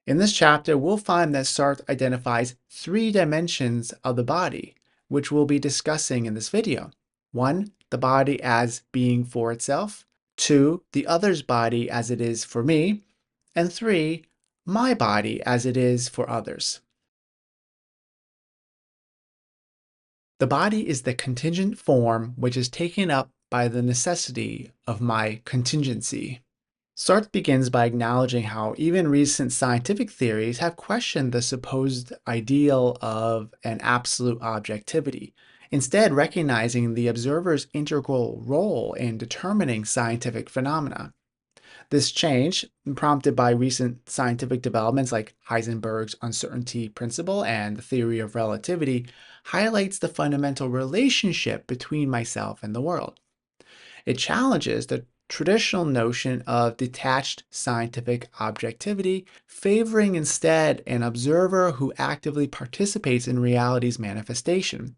In this chapter, we'll find that Sartre identifies three dimensions of the body, which we'll be discussing in this video. One, the body as being for itself. Two, the other's body as it is for me. And three, my body as it is for others. The body is the contingent form which is taken up by the necessity of my contingency. Sartre begins by acknowledging how even recent scientific theories have questioned the supposed ideal of an absolute objectivity, instead recognizing the observer's integral role in determining scientific phenomena. This change, prompted by recent scientific developments like Heisenberg's uncertainty principle and the theory of relativity, highlights the fundamental relationship between myself and the world. It challenges the traditional notion of detached scientific objectivity, favoring instead an observer who actively participates in reality's manifestation.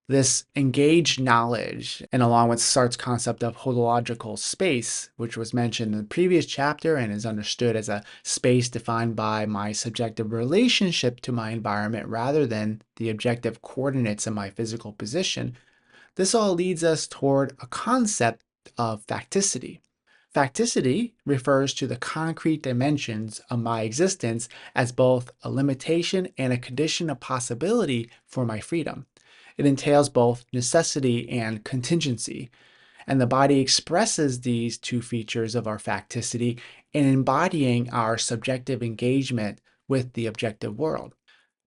This engaged knowledge, and along with Sartre's concept of holological space, which was mentioned in the previous chapter and is understood as a space defined by my subjective relationship to my environment rather than the objective coordinates of my physical position, this all leads us toward a concept of facticity. Facticity refers to the concrete dimensions of my existence as both a limitation and a condition of possibility for my freedom. It entails both necessity and contingency, and the body expresses these two features of our facticity in embodying our subjective engagement with the objective world.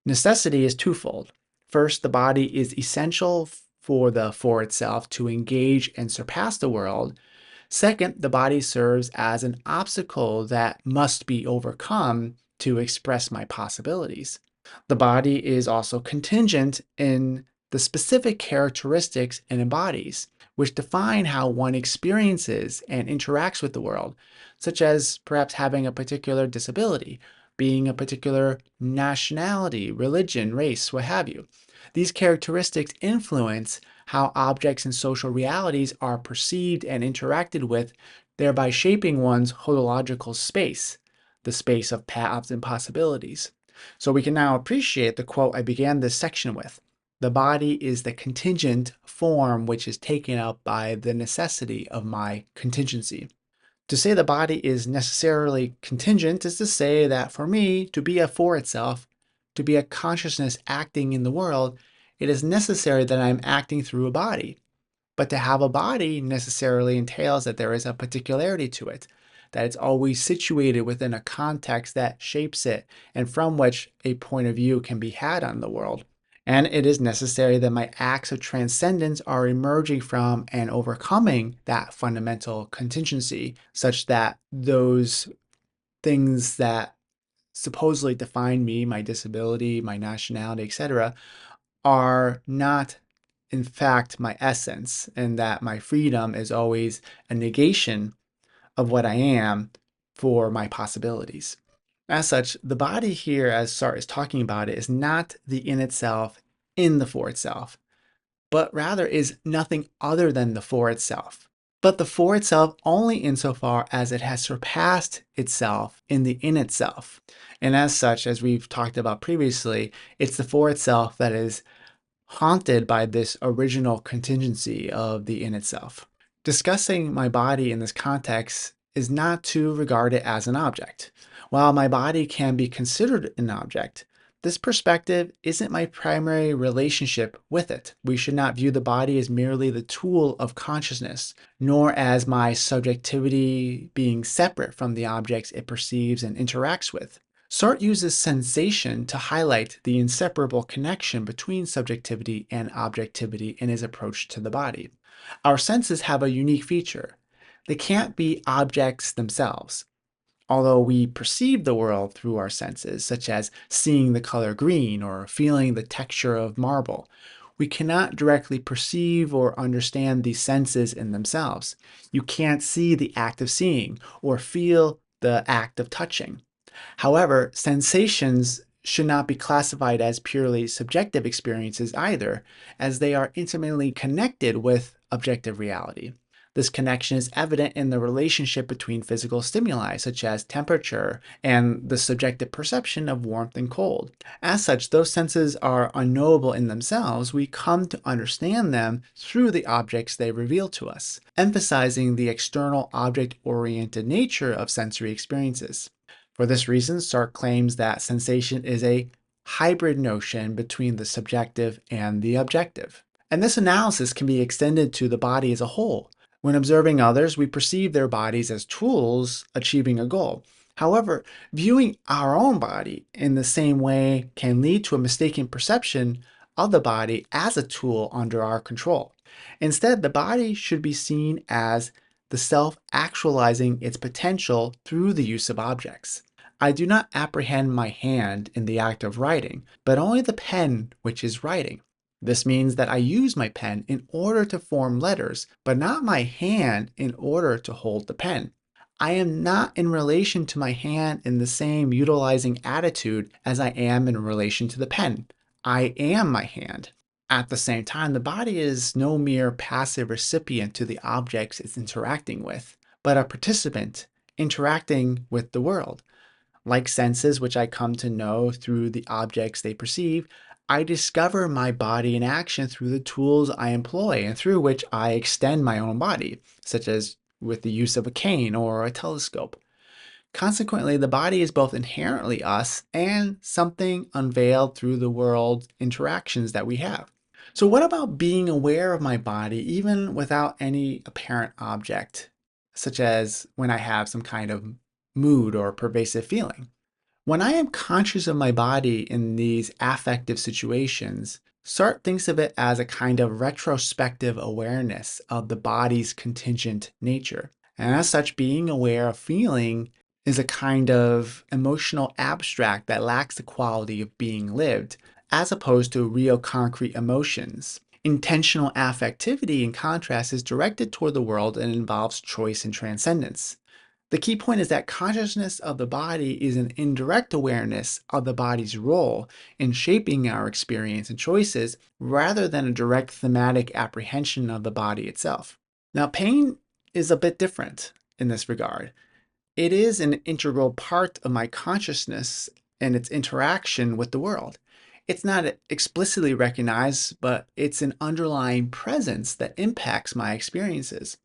Necessity is twofold. First, the body is essential for itself to engage and surpass the world. Second, the body serves as an obstacle that must be overcome to express my possibilities. The body is also contingent in the specific characteristics it embodies, which define how one experiences and interacts with the world, such as perhaps having a particular disability, being a particular nationality, religion, race, what have you. These characteristics influence how objects and social realities are perceived and interacted with, thereby shaping one's holological space, the space of paths and possibilities. So we can now appreciate the quote I began this section with. The body is the contingent form which is taken up by the necessity of my contingency. To say the body is necessarily contingent is to say that for me to be a for itself, to be a consciousness acting in the world, it is necessary that I am acting through a body. But to have a body necessarily entails that there is a particularity to it, that it's always situated within a context that shapes it and from which a point of view can be had on the world. And it is necessary that my acts of transcendence are emerging from and overcoming that fundamental contingency, such that those things that supposedly define me, my disability, my nationality, etc., are not in fact my essence, and that my freedom is always a negation of what I am for my possibilities. As such, the body here, as Sartre is talking about it, is not the in itself in the for itself, but rather is nothing other than the for itself. But the for itself only insofar as it has surpassed itself in the in itself. And as such, as we've talked about previously, it's the for itself that is haunted by this original contingency of the in itself. Discussing my body in this context is not to regard it as an object. While my body can be considered an object, this perspective isn't my primary relationship with it. We should not view the body as merely the tool of consciousness, nor as my subjectivity being separate from the objects it perceives and interacts with. Sartre uses sensation to highlight the inseparable connection between subjectivity and objectivity in his approach to the body. Our senses have a unique feature. They can't be objects themselves. Although we perceive the world through our senses, such as seeing the color green or feeling the texture of marble, we cannot directly perceive or understand these senses in themselves. You can't see the act of seeing or feel the act of touching. However, sensations should not be classified as purely subjective experiences either, as they are intimately connected with objective reality. This connection is evident in the relationship between physical stimuli, such as temperature, and the subjective perception of warmth and cold. As such, those senses are unknowable in themselves. We come to understand them through the objects they reveal to us, emphasizing the external object-oriented nature of sensory experiences. For this reason, Sartre claims that sensation is a hybrid notion between the subjective and the objective. And this analysis can be extended to the body as a whole. When observing others, we perceive their bodies as tools achieving a goal. However, viewing our own body in the same way can lead to a mistaken perception of the body as a tool under our control. Instead, the body should be seen as the self actualizing its potential through the use of objects. I do not apprehend my hand in the act of writing, but only the pen which is writing. This means that I use my pen in order to form letters, but not my hand in order to hold the pen. I am not in relation to my hand in the same utilizing attitude as I am in relation to the pen. I am my hand. At the same time, the body is no mere passive recipient to the objects it's interacting with, but a participant interacting with the world. Like senses, which I come to know through the objects they perceive, I discover my body in action through the tools I employ and through which I extend my own body, such as with the use of a cane or a telescope. Consequently, the body is both inherently us and something unveiled through the world interactions that we have. So, what about being aware of my body even without any apparent object, such as when I have some kind of mood or pervasive feeling? When I am conscious of my body in these affective situations, Sartre thinks of it as a kind of retrospective awareness of the body's contingent nature. And as such, being aware of feeling is a kind of emotional abstract that lacks the quality of being lived, as opposed to real concrete emotions. Intentional affectivity, in contrast, is directed toward the world and involves choice and transcendence. The key point is that consciousness of the body is an indirect awareness of the body's role in shaping our experience and choices rather than a direct thematic apprehension of the body itself. Now, pain is a bit different in this regard. It is an integral part of my consciousness and its interaction with the world. It's not explicitly recognized, but it's an underlying presence that impacts my experiences.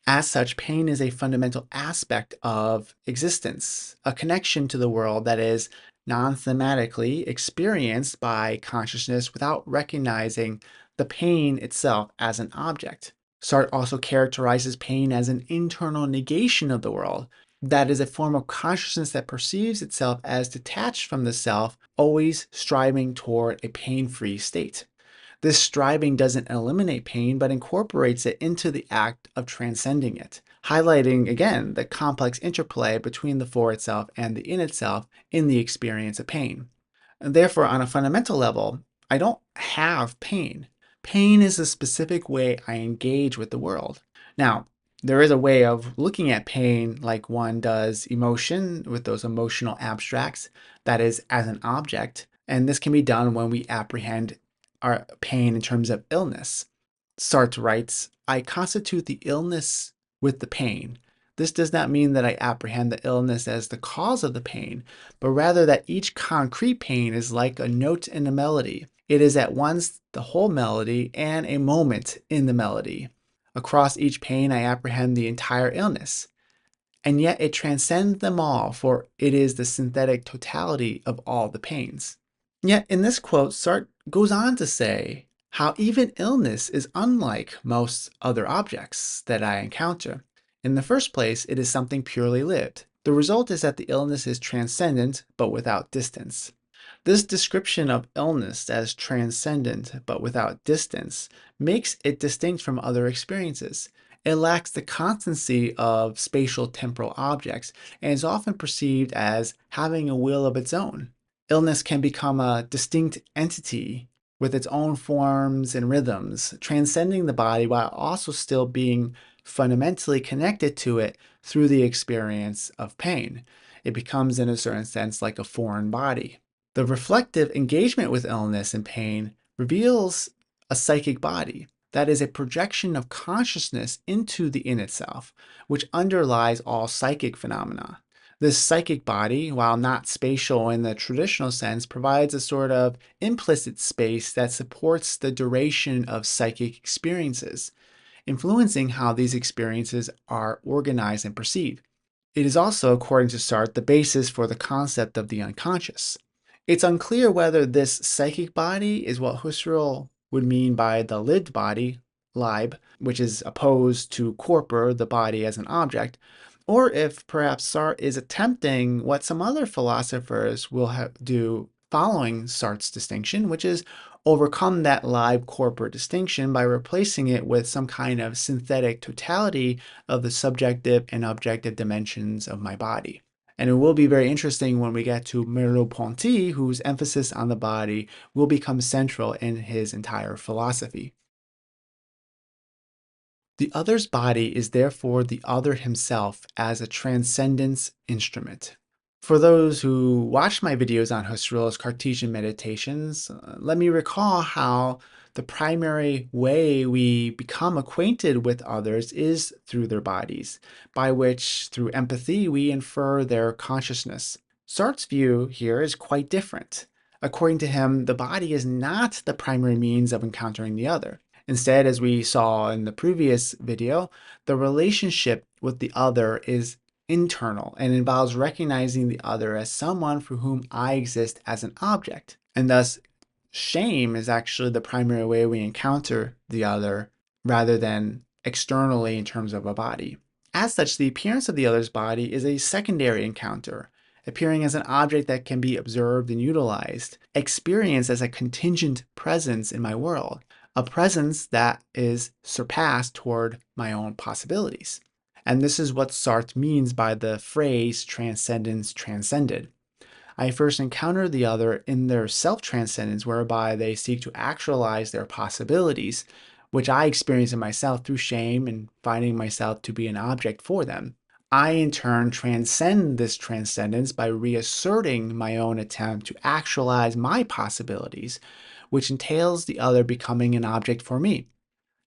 As such, pain is a fundamental aspect of existence, a connection to the world that is non thematically experienced by consciousness without recognizing the pain itself as an object. Sartre also characterizes pain as an internal negation of the world. That is a form of consciousness that perceives itself as detached from the self, always striving toward a pain free state. This striving doesn't eliminate pain, but incorporates it into the act of transcending it, highlighting again the complex interplay between the for itself and the in itself in the experience of pain. And therefore, on a fundamental level, I don't have pain. Pain is a specific way I engage with the world. Now, there is a way of looking at pain like one does emotion with those emotional abstracts, that is, as an object. And this can be done when we apprehend our pain in terms of illness. Sartre writes, I constitute the illness with the pain. This does not mean that I apprehend the illness as the cause of the pain, but rather that each concrete pain is like a note in a melody. It is at once the whole melody and a moment in the melody. Across each pain, I apprehend the entire illness. And yet it transcends them all, for it is the synthetic totality of all the pains. Yet in this quote, Sartre goes on to say how even illness is unlike most other objects that I encounter. In the first place, it is something purely lived. The result is that the illness is transcendent but without distance. This description of illness as transcendent but without distance makes it distinct from other experiences. It lacks the constancy of spatial temporal objects and is often perceived as having a will of its own. Illness can become a distinct entity with its own forms and rhythms, transcending the body while also still being fundamentally connected to it through the experience of pain. It becomes, in a certain sense, like a foreign body. The reflective engagement with illness and pain reveals a psychic body. that is a projection of consciousness into the in itself, which underlies all psychic phenomena. This psychic body, while not spatial in the traditional sense, provides a sort of implicit space that supports the duration of psychic experiences, influencing how these experiences are organized and perceived. It is also, according to Sartre, the basis for the concept of the unconscious. It's unclear whether this psychic body is what Husserl would mean by the lived body, Leib, which is opposed to corpor, the body as an object, or if perhaps Sartre is attempting what some other philosophers will do following Sartre's distinction, which is overcome that Leib corpor distinction by replacing it with some kind of synthetic totality of the subjective and objective dimensions of my body. And it will be very interesting when we get to Merleau-Ponty, whose emphasis on the body will become central in his entire philosophy. The other's body is therefore the other himself as a transcendence instrument. For those who watched my videos on Husserl's Cartesian meditations, let me recall how the primary way we become acquainted with others is through their bodies, by which, through empathy, we infer their consciousness. Sartre's view here is quite different. According to him, the body is not the primary means of encountering the other. Instead, as we saw in the previous video, the relationship with the other is internal and involves recognizing the other as someone for whom I exist as an object. And thus, shame is actually the primary way we encounter the other rather than externally in terms of a body. As such, the appearance of the other's body is a secondary encounter, appearing as an object that can be observed and utilized, experienced as a contingent presence in my world, a presence that is surpassed toward my own possibilities. And this is what Sartre means by the phrase transcendence transcended. I first encounter the other in their self-transcendence, whereby they seek to actualize their possibilities, which I experience in myself through shame and finding myself to be an object for them. I, in turn, transcend this transcendence by reasserting my own attempt to actualize my possibilities, which entails the other becoming an object for me.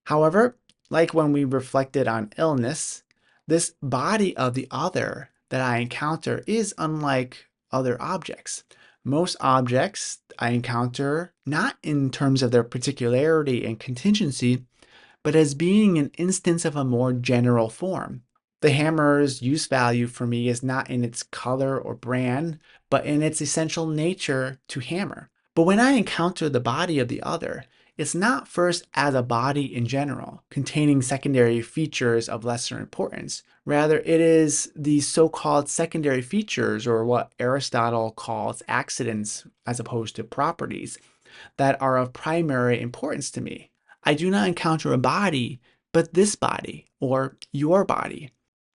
However, like when we reflected on illness, this body of the other that I encounter is unlike other objects. Most objects I encounter not in terms of their particularity and contingency, but as being an instance of a more general form. The hammer's use value for me is not in its color or brand, but in its essential nature to hammer. But when I encounter the body of the other, it's not first as a body in general, containing secondary features of lesser importance. Rather, it is these so-called secondary features, or what Aristotle calls accidents as opposed to properties, that are of primary importance to me. I do not encounter a body, but this body, or your body.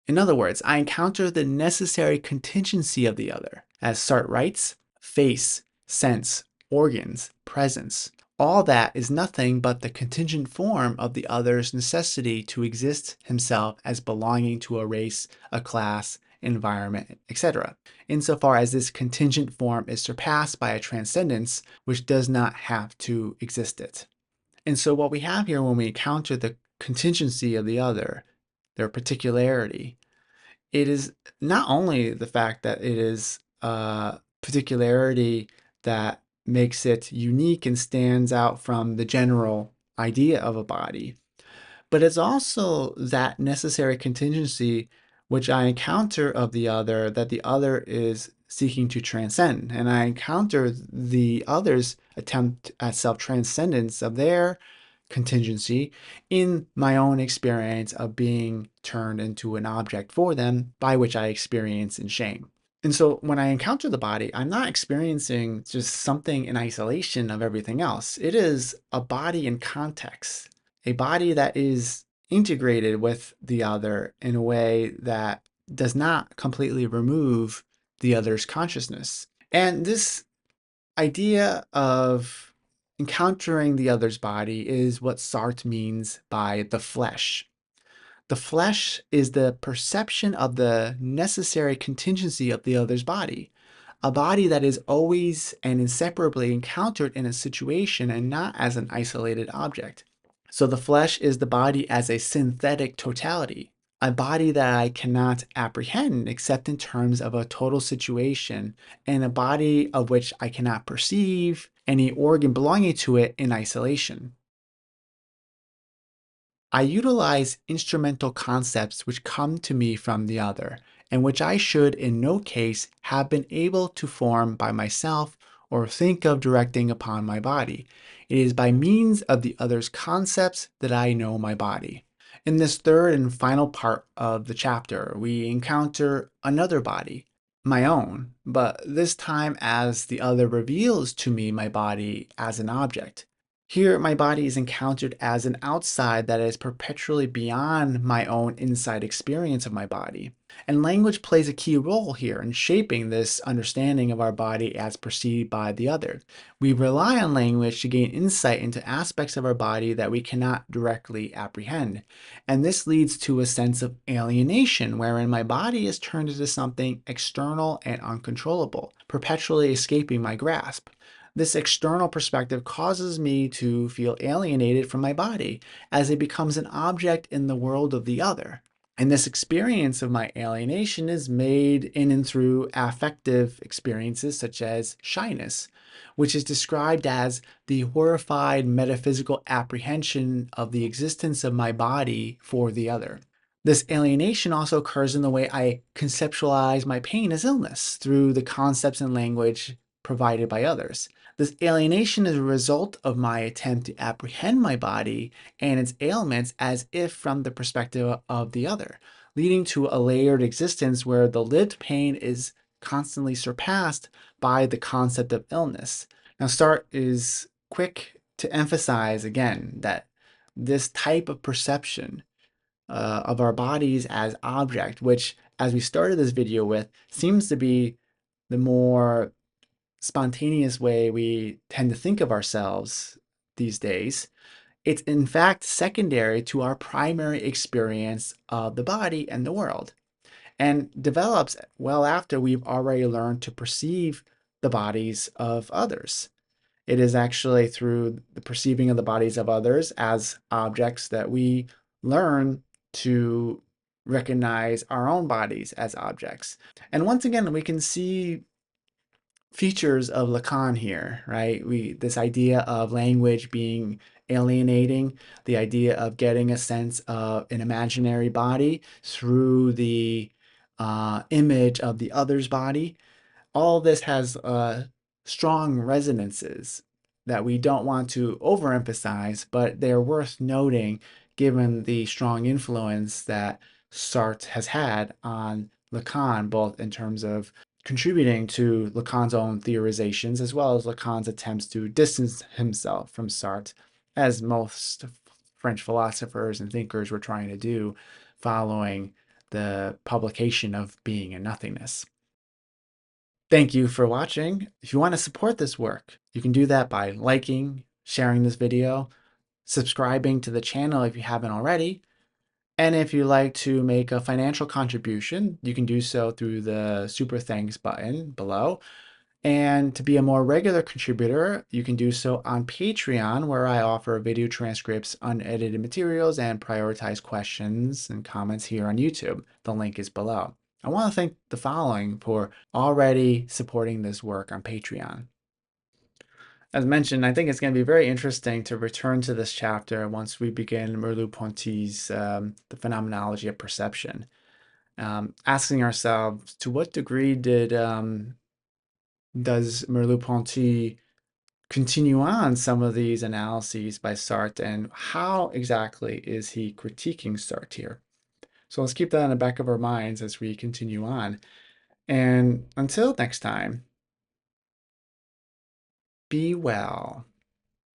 In other words, I encounter the necessary contingency of the other. As Sartre writes, face, sense, organs, presence. All that is nothing but the contingent form of the other's necessity to exist himself as belonging to a race, a class, environment, etc., insofar as this contingent form is surpassed by a transcendence which does not have to exist it. And so what we have here when we encounter the contingency of the other, their particularity, it is not only the fact that it is a particularity that makes it unique and stands out from the general idea of a body, but it's also that necessary contingency which I encounter of the other that the other is seeking to transcend. And I encounter the other's attempt at self-transcendence of their contingency in my own experience of being turned into an object for them, by which I experience in shame. And so when I encounter the body, I'm not experiencing just something in isolation of everything else. It is a body in context, a body that is integrated with the other in a way that does not completely remove the other's consciousness. And this idea of encountering the other's body is what Sartre means by the flesh. The flesh is the perception of the necessary contingency of the other's body, a body that is always and inseparably encountered in a situation and not as an isolated object. So the flesh is the body as a synthetic totality, a body that I cannot apprehend except in terms of a total situation, and a body of which I cannot perceive any organ belonging to it in isolation. I utilize instrumental concepts which come to me from the other, and which I should in no case have been able to form by myself or think of directing upon my body. It is by means of the other's concepts that I know my body. In this third and final part of the chapter, we encounter another body, my own, but this time as the other reveals to me my body as an object. Here, my body is encountered as an outside that is perpetually beyond my own inside experience of my body. And language plays a key role here in shaping this understanding of our body as perceived by the other. We rely on language to gain insight into aspects of our body that we cannot directly apprehend. And this leads to a sense of alienation, wherein my body is turned into something external and uncontrollable, perpetually escaping my grasp. This external perspective causes me to feel alienated from my body as it becomes an object in the world of the other. And this experience of my alienation is made in and through affective experiences such as shyness, which is described as the horrified metaphysical apprehension of the existence of my body for the other. This alienation also occurs in the way I conceptualize my pain as illness through the concepts and language provided by others. This alienation is a result of my attempt to apprehend my body and its ailments as if from the perspective of the other, leading to a layered existence where the lived pain is constantly surpassed by the concept of illness. Now, Sartre is quick to emphasize again that this type of perception of our bodies as object, which, as we started this video with, seems to be the more spontaneous way we tend to think of ourselves these days. It's in fact secondary to our primary experience of the body and the world, and develops well after we've already learned to perceive the bodies of others. It is actually through the perceiving of the bodies of others as objects that we learn to recognize our own bodies as objects. And once again, we can see features of Lacan here, right? This idea of language being alienating, the idea of getting a sense of an imaginary body through the image of the other's body. All this has strong resonances that we don't want to overemphasize, but they're worth noting given the strong influence that Sartre has had on Lacan, both in terms of contributing to Lacan's own theorizations as well as Lacan's attempts to distance himself from Sartre, as most French philosophers and thinkers were trying to do following the publication of Being and Nothingness. Thank you for watching. If you want to support this work, you can do that by liking, sharing this video, subscribing to the channel if you haven't already, and if you'd like to make a financial contribution, you can do so through the Super Thanks button below. And to be a more regular contributor, you can do so on Patreon, where I offer video transcripts, unedited materials, and prioritize questions and comments here on YouTube. The link is below. I want to thank the following for already supporting this work on Patreon. As mentioned, I think it's going to be very interesting to return to this chapter once we begin Merleau-Ponty's The Phenomenology of Perception. Asking ourselves, to what degree does Merleau-Ponty continue on some of these analyses by Sartre, and how exactly is he critiquing Sartre here? So let's keep that in the back of our minds as we continue on. And until next time, be well.